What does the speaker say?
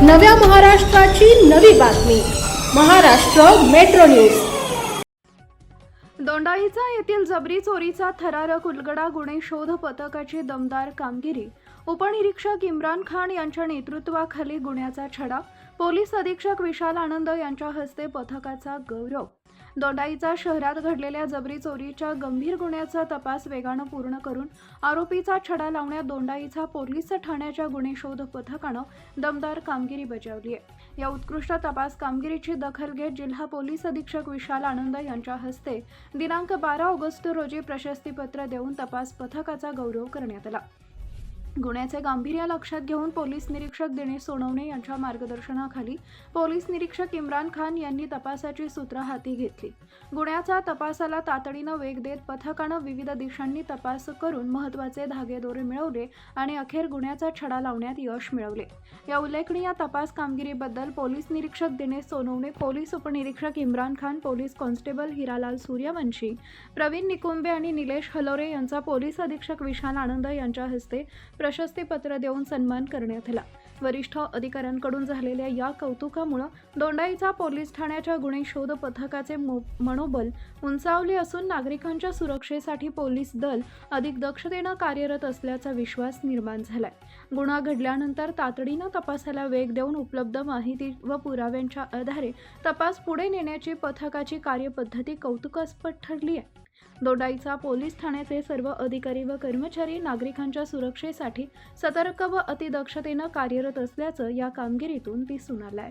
नव्या महाराष्ट्राची नवी बातमी महाराष्ट्र मेट्रो न्यूज। दोंडाईचा येथील जबरी चोरीचा थरारक उलगडा गुन्हे शोध पथकाची दमदार कामगिरी। उपनिरीक्षक इम्रान खान यांच्या नेतृत्वाखाली गुन्ह्याचा छडा। पोलीस अधीक्षक विशाल आनंद यांच्या हस्ते पथकाचा गौरव। दोंडाईचा शहरात घडलेल्या जबरी चोरीच्या गंभीर गुन्ह्याचा तपास वेगाने पूर्ण करून आरोपीचा छडा लावण्यात दोंडाईचा पोलीस ठाण्याच्या गुन्हे शोध पथकानं दमदार कामगिरी बजावली आहे। या उत्कृष्ट तपास कामगिरीची दखल घेत जिल्हा पोलीस अधीक्षक विशाल आनंद यांच्या हस्ते दिनांक 12 ऑगस्ट रोजी प्रशस्तीपत्र देऊन तपास पथकाचा गौरव करण्यात आला। गुन्ह्याचे गांभीर्य लक्षात घेऊन पोलीस निरीक्षक दिनेश सोनवणे यांच्या मार्गदर्शनाखाली पोलीस निरीक्षक इम्रान खान यांनी तपासाची सूत्र हाती घेतली। गुन्ह्याच्या तपासाला तातडीने वेग देत पथकाने विविध दिशांनी तपास करून महत्त्वाचे धागेदोरे मिळवले आणि अखेर गुन्ह्याचा छडा लावण्यात यश मिळवले। या उल्लेखनीय तपास कामगिरीबद्दल पोलीस निरीक्षक दिनेश सोनवणे, पोलीस उपनिरीक्षक इम्रान खान, पोलीस कॉन्स्टेबल हिरालाल सूर्यवंशी, प्रवीण निकुंबे आणि निलेश हलोरे यांचा पोलीस अधीक्षक विशाल आनंद यांच्या हस्ते प्रशस्तीपत्र देऊन सन्मान करण्यात आला। वरिष्ठ अधिकाऱ्यांकडून झालेल्या या कौतुकामुळे दोंडाईचा पोलीस ठाण्याच्या गुन्हे शोध पथकाचे मनोबल उंचावले असून नागरिकांच्या सुरक्षेसाठी पोलीस दल अधिक दक्षतेने कार्यरत असल्याचा विश्वास निर्माण झालाय। गुन्हा घडल्यानंतर तातडीने तपासाला वेग देऊन उपलब्ध माहिती व पुराव्यांच्या आधारे तपास पुढे नेण्याची पथकाची कार्यपद्धती कौतुकास्पद ठरली आहे। दोंडाईचा पोलीस ठाण्याचे सर्व अधिकारी व कर्मचारी नागरिकांच्या सुरक्षेसाठी सतर्क व अतिदक्षतेने कार्यरत असल्याचं या कामगिरीतून दिसून आलंय।